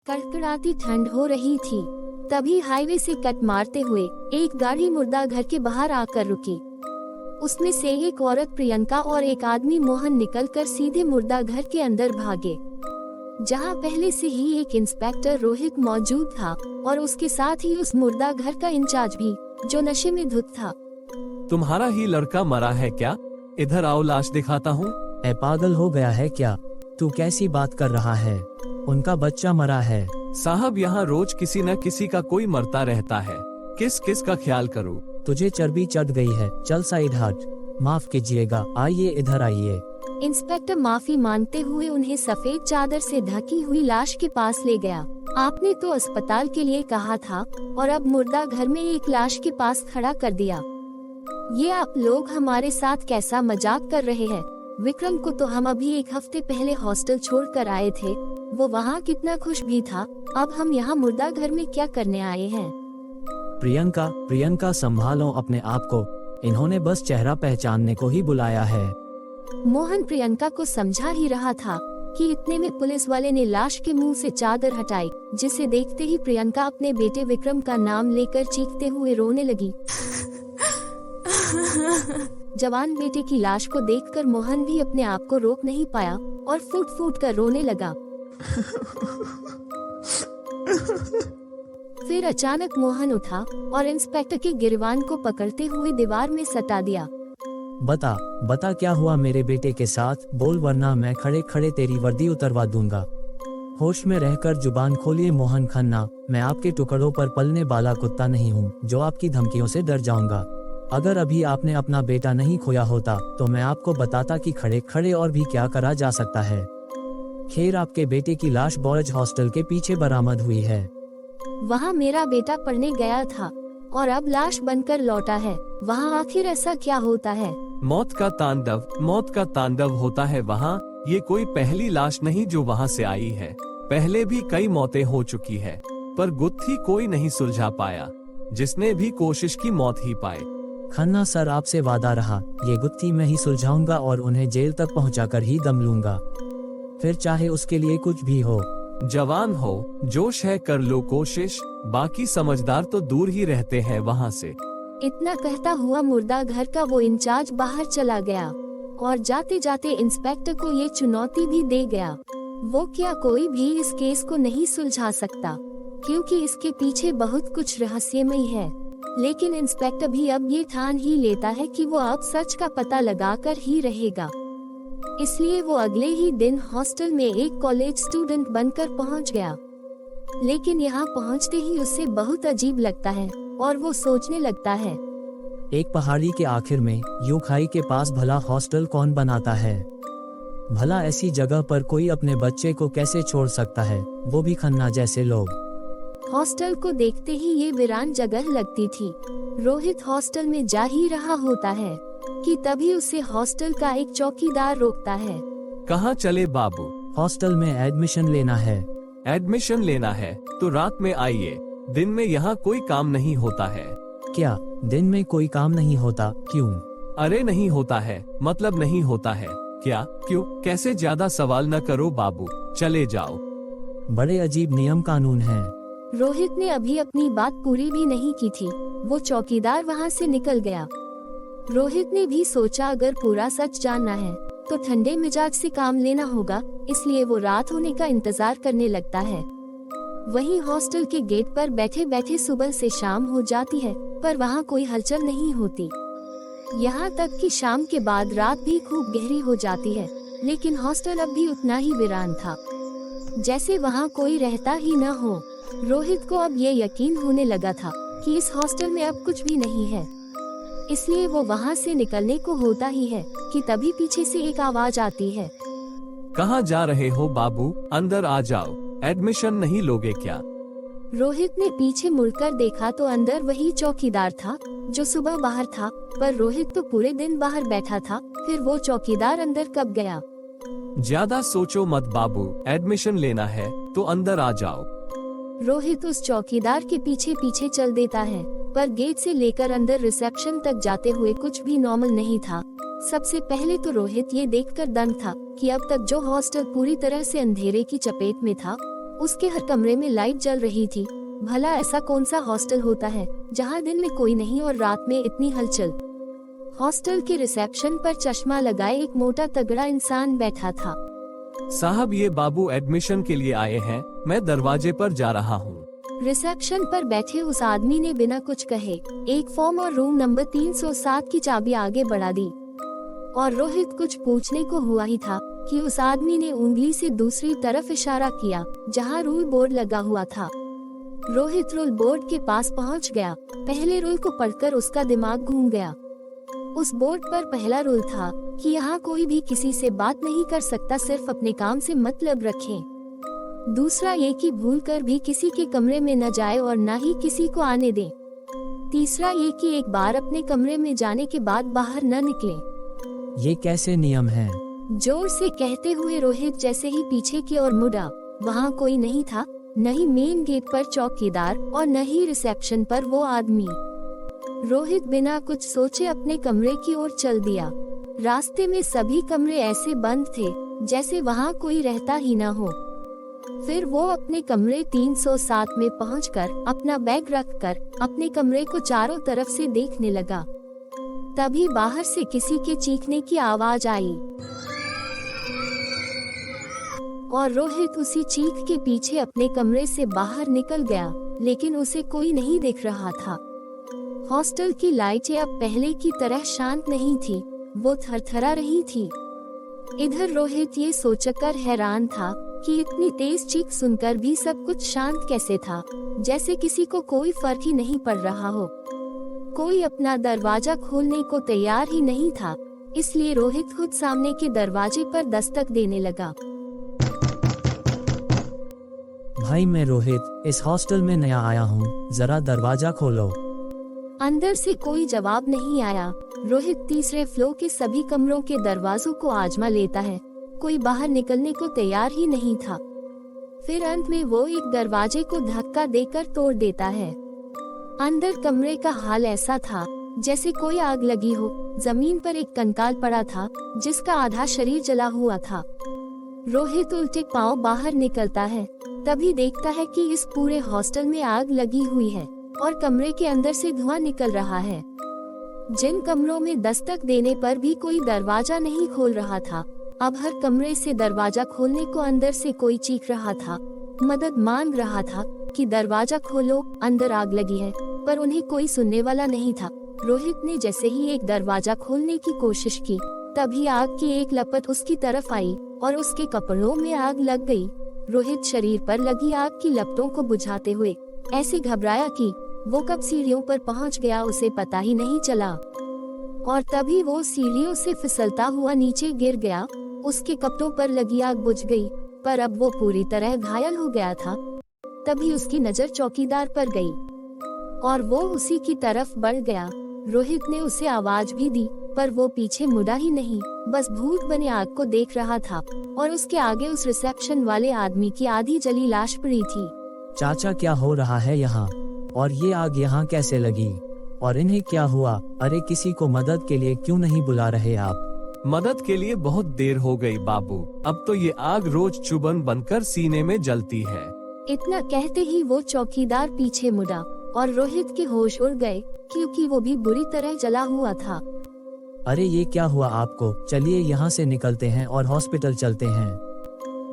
कड़कड़ाती ठंड हो रही थी। तभी हाईवे से कट मारते हुए एक गाड़ी मुर्दा घर के बाहर आकर रुकी। उसमें से एक औरत प्रियंका और एक आदमी मोहन निकलकर सीधे मुर्दा घर के अंदर भागे, जहां पहले से ही एक इंस्पेक्टर रोहित मौजूद था और उसके साथ ही उस मुर्दा घर का इंचार्ज भी, जो नशे में धुत था। तुम्हारा ही लड़का मरा है क्या? इधर आओ, लाश दिखाता हूँ। ए, पागल हो गया है क्या? तू कैसी बात कर रहा है? उनका बच्चा मरा है। साहब, यहाँ रोज किसी न किसी का कोई मरता रहता है, किस किस का ख्याल करूँ? तुझे चर्बी चढ़ गई है, चल साइड हट। माफ कीजिएगा, आइए इधर आइए। इंस्पेक्टर माफी मांगते हुए उन्हें सफेद चादर से ढकी हुई लाश के पास ले गया। आपने तो अस्पताल के लिए कहा था और अब मुर्दा घर में एक लाश के पास खड़ा कर दिया। ये आप लोग हमारे साथ कैसा मजाक कर रहे हैं? विक्रम को तो हम अभी एक हफ्ते पहले हॉस्टल छोड़कर आए थे, वो वहाँ कितना खुश भी था। अब हम यहाँ मुर्दा घर में क्या करने आए हैं? प्रियंका संभालो अपने आप को, इन्होंने बस चेहरा पहचानने को ही बुलाया है। मोहन प्रियंका को समझा ही रहा था कि इतने में पुलिस वाले ने लाश के मुंह से चादर हटाई, जिसे देखते ही प्रियंका अपने बेटे विक्रम का नाम लेकर चीखते हुए रोने लगी। जवान बेटे की लाश को देखकर मोहन भी अपने आप को रोक नहीं पाया और फूट फूट कर रोने लगा। फिर अचानक मोहन उठा और इंस्पेक्टर के गिरवान को पकड़ते हुए दीवार में सटा दिया। बता क्या हुआ मेरे बेटे के साथ? बोल, वरना मैं खड़े खड़े तेरी वर्दी उतरवा दूंगा। होश में रहकर जुबान खोलिए मोहन खन्ना, मैं आपके टुकड़ों पर पलने वाला कुत्ता नहीं हूँ जो आपकी धमकियों से डर जाऊंगा। अगर अभी आपने अपना बेटा नहीं खोया होता तो मैं आपको बताता कि खड़े खड़े और भी क्या करा जा सकता है। खैर, आपके बेटे की लाश बॉयज हॉस्टल के पीछे बरामद हुई है। वहाँ मेरा बेटा पढ़ने गया था और अब लाश बनकर लौटा है। वहाँ आखिर ऐसा क्या होता है? मौत का तांडव होता है वहाँ। ये कोई पहली लाश नहीं जो वहाँ से आई है, पहले भी कई मौतें हो चुकी है, पर गुत्थी कोई नहीं सुलझा पाया। जिसने भी कोशिश की मौत ही पाए। खन्ना सर, आपसे वादा रहा, ये गुत्थी मैं ही सुलझाऊंगा और उन्हें जेल तक पहुंचाकर ही दम लूंगा, फिर चाहे उसके लिए कुछ भी हो। जवान हो, जोश है, कर लो कोशिश, बाकी समझदार तो दूर ही रहते हैं वहाँ से। इतना कहता हुआ मुर्दा घर का वो इंचार्ज बाहर चला गया और जाते जाते इंस्पेक्टर को ये चुनौती भी दे गया। वो क्या कोई भी इस केस को नहीं सुलझा सकता, क्योंकि इसके पीछे बहुत कुछ रहस्यमय है। लेकिन इंस्पेक्टर भी अब ये ठान ही लेता है कि वो अब सच का पता लगाकर ही रहेगा। इसलिए वो अगले ही दिन हॉस्टल में एक कॉलेज स्टूडेंट बनकर पहुंच गया। लेकिन यहाँ पहुँचते ही उसे बहुत अजीब लगता है और वो सोचने लगता है, एक पहाड़ी के आखिर में यूं खाई के पास भला हॉस्टल कौन बनाता है? भला ऐसी जगह पर कोई अपने बच्चे को कैसे छोड़ सकता है, वो भी खन्ना जैसे लोग। हॉस्टल को देखते ही ये वीरान जगह लगती थी। रोहित हॉस्टल में जा ही रहा होता है कि तभी उसे हॉस्टल का एक चौकीदार रोकता है। कहाँ चले बाबू? हॉस्टल में एडमिशन लेना है। एडमिशन लेना है तो रात में आइए, दिन में यहाँ कोई काम नहीं होता है। क्या दिन में कोई काम नहीं होता? क्यों? अरे नहीं होता है, मतलब नहीं होता है। क्या, क्यों, कैसे? ज्यादा सवाल न करो बाबू, चले जाओ। बड़े अजीब नियम कानून हैं। रोहित ने अभी अपनी बात पूरी भी नहीं की थी, वो चौकीदार वहाँ से निकल गया। रोहित ने भी सोचा अगर पूरा सच जानना है तो ठंडे मिजाज से काम लेना होगा, इसलिए वो रात होने का इंतजार करने लगता है। वहीं हॉस्टल के गेट पर बैठे बैठे सुबह से शाम हो जाती है, पर वहाँ कोई हलचल नहीं होती। यहाँ तक कि शाम के बाद रात भी खूब गहरी हो जाती है, लेकिन हॉस्टल अब भी उतना ही वीरान था, जैसे वहाँ कोई रहता ही न हो। रोहित को अब ये यकीन होने लगा था कि इस हॉस्टल में अब कुछ भी नहीं है, इसलिए वो वहाँ से निकलने को होता ही है कि तभी पीछे से एक आवाज आती है। कहाँ जा रहे हो बाबू? अंदर आ जाओ, एडमिशन नहीं लोगे क्या? रोहित ने पीछे मुड़कर देखा तो अंदर वही चौकीदार था जो सुबह बाहर था, पर रोहित तो पूरे दिन बाहर बैठा था, फिर वो चौकीदार अंदर कब गया? ज्यादा सोचो मत बाबू, एडमिशन लेना है तो अंदर आ जाओ। रोहित उस चौकीदार के पीछे पीछे चल देता है, पर गेट से लेकर अंदर रिसेप्शन तक जाते हुए कुछ भी नॉर्मल नहीं था। सबसे पहले तो रोहित ये देखकर दंग था कि अब तक जो हॉस्टल पूरी तरह से अंधेरे की चपेट में था, उसके हर कमरे में लाइट जल रही थी। भला ऐसा कौन सा हॉस्टल होता है जहाँ दिन में कोई नहीं और रात में इतनी हलचल। हॉस्टल के रिसेप्शन पर चश्मा लगाए एक मोटा तगड़ा इंसान बैठा था। साहब, ये बाबू एडमिशन के लिए आए हैं, मैं दरवाजे पर जा रहा हूँ। रिसेप्शन पर बैठे उस आदमी ने बिना कुछ कहे एक फॉर्म और रूम नंबर 307 की चाबी आगे बढ़ा दी। और रोहित कुछ पूछने को हुआ ही था कि उस आदमी ने उंगली से दूसरी तरफ इशारा किया जहां रूल बोर्ड लगा हुआ था। रोहित रूल बोर्ड के पास पहुंच गया। पहले रूल को पढ़कर उसका दिमाग घूम गया। उस बोर्ड पर पहला रूल था कि यहाँ कोई भी किसी से बात नहीं कर सकता, सिर्फ अपने काम से मतलब रखें। दूसरा ये कि भूल कर भी किसी के कमरे में न जाए और न ही किसी को आने दें। तीसरा ये कि एक बार अपने कमरे में जाने के बाद बाहर न निकले। ये कैसे नियम है? जोर से कहते हुए रोहित जैसे ही पीछे की ओर मुड़ा, वहाँ कोई नहीं था, न ही मेन गेट पर चौकीदार और न ही रिसेप्शन पर वो आदमी। रोहित बिना कुछ सोचे अपने कमरे की ओर चल दिया। रास्ते में सभी कमरे ऐसे बंद थे जैसे वहाँ कोई रहता ही न हो। फिर वो अपने कमरे 307 में पहुंचकर अपना बैग रखकर अपने कमरे को चारों तरफ से देखने लगा। तभी बाहर से किसी के चीखने की आवाज आई और रोहित उसी चीख के पीछे अपने कमरे से बाहर निकल गया, लेकिन उसे कोई नहीं दिख रहा था। हॉस्टल की लाइटें अब पहले की तरह शांत नहीं थी, वो थरथरा रही थी। इधर रोहित ये सोचकर हैरान था कि इतनी तेज चीख सुनकर भी सब कुछ शांत कैसे था, जैसे किसी को कोई फर्क ही नहीं पड़ रहा हो। कोई अपना दरवाजा खोलने को तैयार ही नहीं था, इसलिए रोहित खुद सामने के दरवाजे पर दस्तक देने लगा। भाई, मैं रोहित इस हॉस्टल में नया आया हूँ, जरा दरवाजा खोलो। अंदर से कोई जवाब नहीं आया। रोहित तीसरे फ्लोर के सभी कमरों के दरवाजों को आजमा लेता है, कोई बाहर निकलने को तैयार ही नहीं था। फिर अंत में वो एक दरवाजे को धक्का देकर तोड़ देता है। अंदर कमरे का हाल ऐसा था जैसे कोई आग लगी हो। जमीन पर एक कंकाल पड़ा था जिसका आधा शरीर जला हुआ था। रोहित उल्टे पांव बाहर निकलता है, तभी देखता है कि इस पूरे हॉस्टल में आग लगी हुई है और कमरे के अंदर से धुआं निकल रहा है। जिन कमरों में दस्तक देने पर भी कोई दरवाजा नहीं खोल रहा था, अब हर कमरे से दरवाजा खोलने को अंदर से कोई चीख रहा था, मदद मांग रहा था कि दरवाजा खोलो, अंदर आग लगी है, पर उन्हें कोई सुनने वाला नहीं था। रोहित ने जैसे ही एक दरवाजा खोलने की कोशिश की, तभी आग की एक लपट उसकी तरफ आई और उसके कपड़ों में आग लग गई। रोहित शरीर पर लगी आग की लपटों को बुझाते हुए ऐसे घबराया कि वो कब सीढ़ियों पर पहुंच गया उसे पता ही नहीं चला। और तभी वो सीढ़ियों से फिसलता हुआ नीचे गिर गया। उसके कपड़ों पर लगी आग बुझ गई, पर अब वो पूरी तरह घायल हो गया था। तभी उसकी नजर चौकीदार पर गई और वो उसी की तरफ बढ़ गया। रोहित ने उसे आवाज भी दी, पर वो पीछे मुड़ा ही नहीं, बस भूत बने आग को देख रहा था और उसके आगे उस रिसेप्शन वाले आदमी की आधी जली लाश पड़ी थी। चाचा, क्या हो रहा है यहाँ? और ये आग यहाँ कैसे लगी? और इन्हें क्या हुआ? अरे, किसी को मदद के लिए क्यों नहीं बुला रहे आप? मदद के लिए बहुत देर हो गई बाबू, अब तो ये आग रोज चुभन बनकर सीने में जलती है। इतना कहते ही वो चौकीदार पीछे मुड़ा और रोहित के होश उड़ गए, क्योंकि वो भी बुरी तरह जला हुआ था। अरे, ये क्या हुआ आपको? चलिए यहाँ से निकलते हैं और हॉस्पिटल चलते हैं।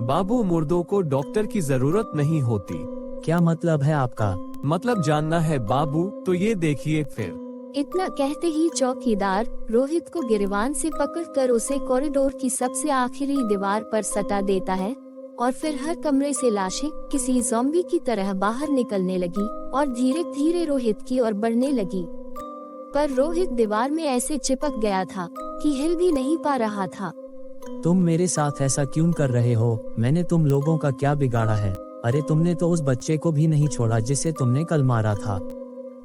बाबू, मुर्दों को डॉक्टर की जरूरत नहीं होती। क्या मतलब है आपका? मतलब जानना है बाबू, तो ये देखिए फिर। इतना कहते ही चौकीदार रोहित को गिरवान से पकड़कर उसे कॉरिडोर की सबसे आखिरी दीवार पर सटा देता है और फिर हर कमरे से लाशें किसी ज़ॉम्बी की तरह बाहर निकलने लगी और धीरे धीरे रोहित की ओर बढ़ने लगी। पर रोहित दीवार में ऐसे चिपक गया था कि हिल भी नहीं पा रहा था। तुम मेरे साथ ऐसा क्यों कर रहे हो? मैंने तुम लोगों का क्या बिगाड़ा है? अरे, तुमने तो उस बच्चे को भी नहीं छोड़ा जिसे तुमने कल मारा था।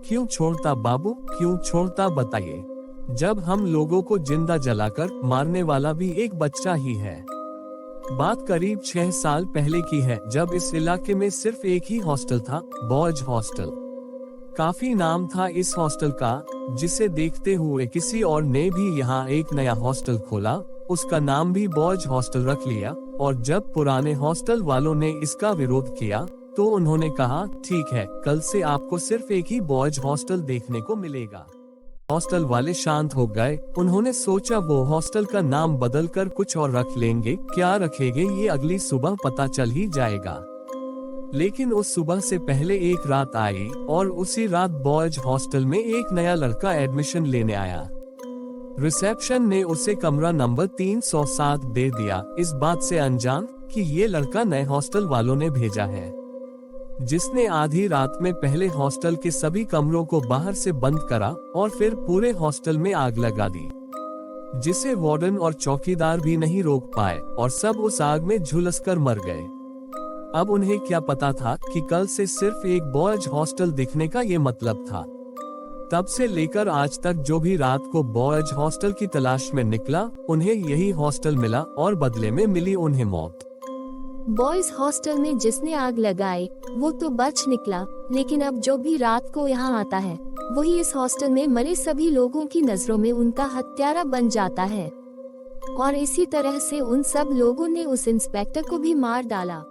क्यों छोड़ता बाबू, क्यों छोड़ता बताइए। जब हम लोगों को जिंदा जलाकर मारने वाला भी एक बच्चा ही है। बात करीब 6 साल पहले की है, जब इस इलाके में सिर्फ एक ही हॉस्टल था, बॉयज हॉस्टल। काफी नाम था इस हॉस्टल का, जिसे देखते हुए किसी और ने भी यहाँ एक नया हॉस्टल खोला, उसका नाम भी बॉयज हॉस्टल रख लिया और जब पुराने हॉस्टल वालों ने इसका विरोध किया तो उन्होंने कहा, ठीक है, कल से आपको सिर्फ एक ही बॉयज हॉस्टल देखने को मिलेगा। हॉस्टल वाले शांत हो गए। उन्होंने सोचा वो हॉस्टल का नाम बदलकर कुछ और रख लेंगे। क्या रखेंगे ये अगली सुबह पता चल ही जाएगा। लेकिन उस सुबह से पहले एक रात आई और उसी रात बॉयज हॉस्टल में एक नया लड़का एडमिशन लेने आया। रिसेप्शन ने उसे कमरा नंबर 307 दे दिया, इस बात से अनजान कि ये लड़का नए हॉस्टल वालों ने भेजा है, जिसने आधी रात में पहले हॉस्टल के सभी कमरों को बाहर से बंद करा और फिर पूरे हॉस्टल में आग लगा दी, जिसे वार्डन और चौकीदार भी नहीं रोक पाए और सब उस आग में झुलसकर मर गए। अब उन्हें क्या पता था कि कल से सिर्फ एक बॉयज हॉस्टल दिखने का ये मतलब था। तब से लेकर आज तक जो भी रात को बॉयज हॉस्टल की तलाश में निकला, उन्हें यही हॉस्टल मिला और बदले में मिली उन्हें मौत। बॉयज हॉस्टल में जिसने आग लगाई वो तो बच निकला, लेकिन अब जो भी रात को यहाँ आता है वही इस हॉस्टल में मरे सभी लोगों की नजरों में उनका हत्यारा बन जाता है। और इसी तरह से उन सब लोगों ने उस इंस्पेक्टर को भी मार डाला।